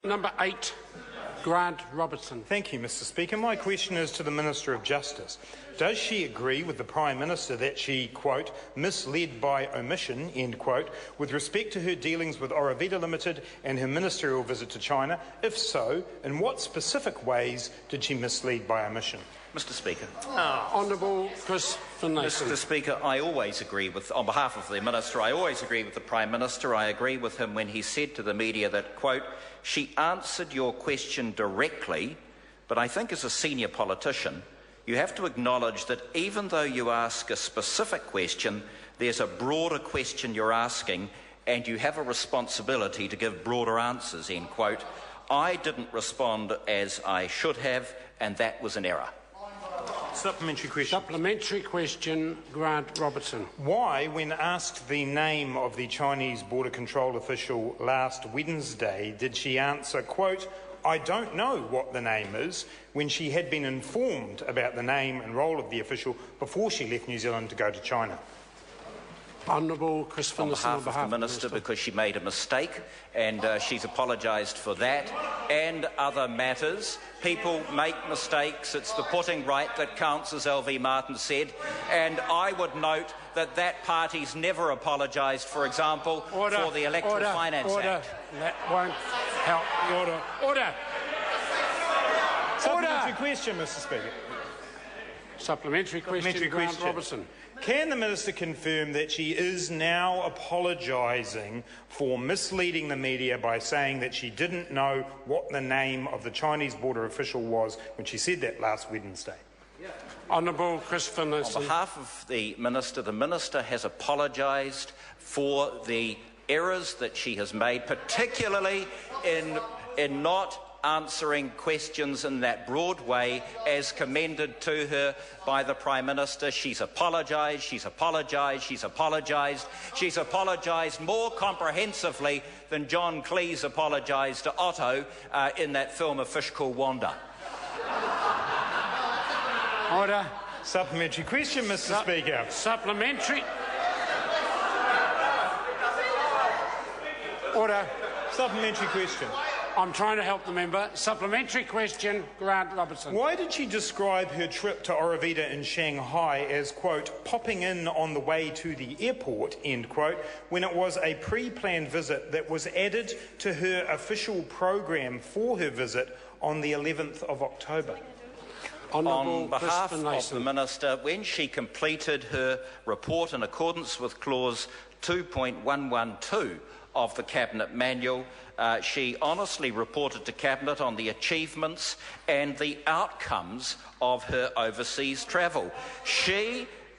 Number 8, Grant Robertson. Thank you, Mr. Speaker. My question is to the Minister of Justice. Does she agree with the Prime Minister that she, quote, misled by omission, end quote, with respect to her dealings with Oravida Ltd and her ministerial visit to China? If so, in what specific ways did she mislead by omission? Mr. Speaker. Honourable Chris Finlayson. Mr. Speaker, I always agree with, on behalf of the Minister, I always agree with the Prime Minister. I agree with him when he said to the media that, quote, she answered your question directly, but I think as a senior politician, you have to acknowledge that even though you ask a specific question, there's a broader question you're asking, and you have a responsibility to give broader answers, end quote. I didn't respond as I should have, and that was an error. Supplementary question. Supplementary question, Grant Robertson. Why, when asked the name of the Chinese border control official last Wednesday, did she answer, quote, I don't know what the name is, when she had been informed about the name and role of the official before she left New Zealand to go to China? Honourable Chris Finlayson, on behalf of the Minister, because she made a mistake, and she's apologised for that and other matters. People make mistakes. It's the putting right that counts, as LV Martin said. And I would note that that party's never apologised, for example, for the Electoral Finance Act. That won't help the order. Order! Supplementary question, Mr. Speaker. Supplementary question, Grant Robertson. Can the Minister confirm that she is now apologising for misleading the media by saying that she didn't know what the name of the Chinese border official was when she said that last Wednesday? Honourable Chris Finlayson. On behalf of the Minister has apologised for the errors that she has made, particularly in not answering questions in that broad way as commended to her by the Prime Minister. She's apologised, she's apologised, she's apologised. She's apologised more comprehensively than John Cleese apologised to Otto in that film A Fish Called Wanda. Order. Supplementary question, Mr. Speaker. Supplementary. Order. Supplementary question. I'm trying to help the member. Supplementary question, Grant Robertson. Why did she describe her trip to Oravita in Shanghai as, quote, popping in on the way to the airport, end quote, when it was a pre-planned visit that was added to her official program for her visit on the 11th of October? On behalf of the Minister, when she completed her report in accordance with clause 2.112 of the Cabinet Manual, she honestly reported to Cabinet on the achievements and the outcomes of her overseas travel.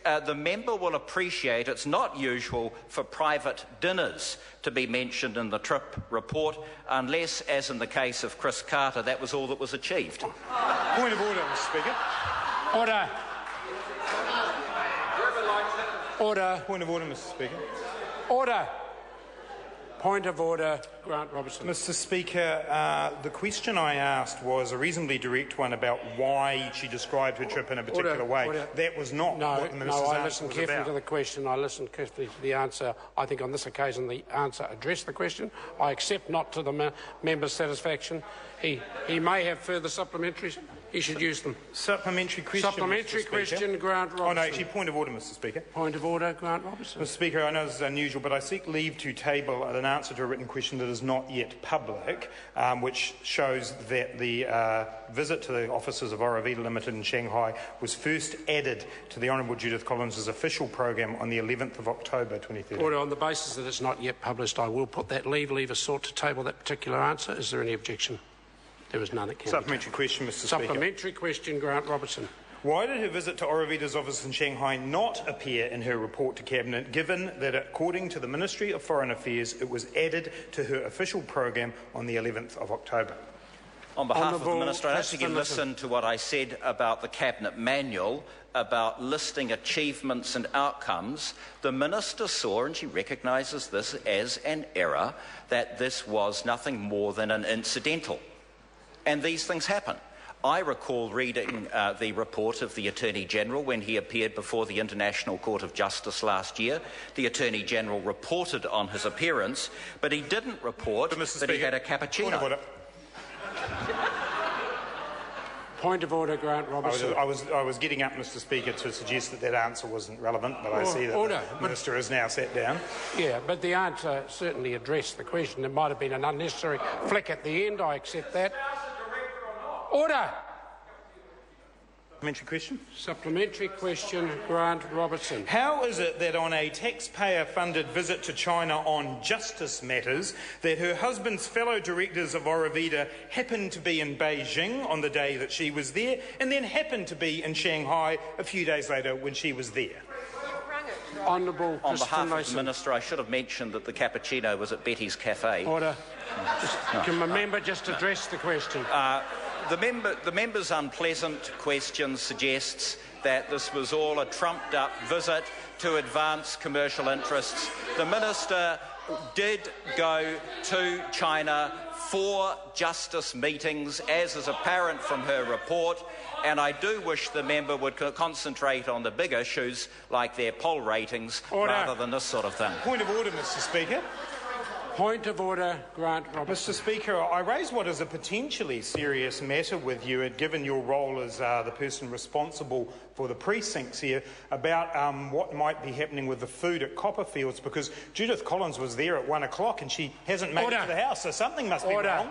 The member will appreciate it's not usual for private dinners to be mentioned in the trip report, unless, as in the case of Chris Carter, that was all that was achieved. Point of order, Mr. Speaker. Order. Order. Point of order, Mr. Speaker. Order. Point of order, Grant Robertson. Mr. Speaker, the question I asked was a reasonably direct one about why she described her trip in a particular way. Order. That was not what the Minister's I answer listened was carefully about. to the question. I listened carefully to the answer. I think on this occasion the answer addressed the question. I accept not to the member's satisfaction. He may have further supplementaries. He should use them. Supplementary question, Supplementary Mr. question, Speaker. Grant Robertson. Oh, no, actually, point of order, Mr. Speaker. Point of order, Grant Robertson. Mr. Speaker, I know this is unusual, but I seek leave to table an answer to a written question that is not yet public, which shows that the visit to the offices of Oravida Ltd in Shanghai was first added to the Honourable Judith Collins's official program on the 11th of October 2013. Order. On the basis that it's not yet published, I will put that leave a sort to table that particular answer. Is there any objection? There is none. It can Supplementary question, Mr. Speaker. Supplementary question, Grant Robertson. Why did her visit to Oravita's office in Shanghai not appear in her report to Cabinet, given that, according to the Ministry of Foreign Affairs, it was added to her official program on the 11th of October? On behalf of the Minister, I don't think you listened to what I said about the Cabinet Manual, about listing achievements and outcomes. The Minister saw, and she recognises this as an error, that this was nothing more than an incidental. And these things happen. I recall reading the report of the Attorney-General when he appeared before the International Court of Justice last year. The Attorney-General reported on his appearance, but he didn't report that he had a cappuccino. Point of order, Grant Robertson. I was getting up, Mr Speaker, to suggest that that answer wasn't relevant, but I see that the Minister has now sat down. Yeah, but the answer certainly addressed the question. It might have been an unnecessary flick at the end. I accept that. Order. Supplementary question. Supplementary question, Grant Robertson. How is it that on a taxpayer-funded visit to China on justice matters that her husband's fellow directors of Oravida happened to be in Beijing on the day that she was there and then happened to be in Shanghai a few days later when she was there? Honourable On behalf of the Minister, I should have mentioned that the cappuccino was at Betty's Cafe. Order. Can the member just address the question? The member's unpleasant question suggests that this was all a trumped-up visit to advance commercial interests. The Minister did go to China for justice meetings, as is apparent from her report, and I do wish the member would concentrate on the big issues like their poll ratings rather than this sort of thing. Point of order, Mr Speaker. Point of order, Grant Robertson. Mr Speaker, I raise what is a potentially serious matter with you, given your role as the person responsible for the precincts here, about what might be happening with the food at Copperfields, because Judith Collins was there at 1 o'clock and she hasn't made it to the House, so something must be wrong.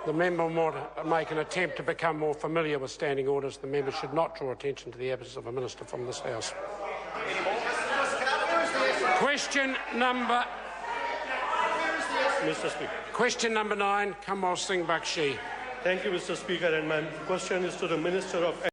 The member will make an attempt to become more familiar with standing orders. The member should not draw attention to the absence of a minister from this House. Question number... Mr. Speaker. Question number 9, Kamal Singh Bakshi. Thank you, Mr. Speaker, and my question is to the Minister of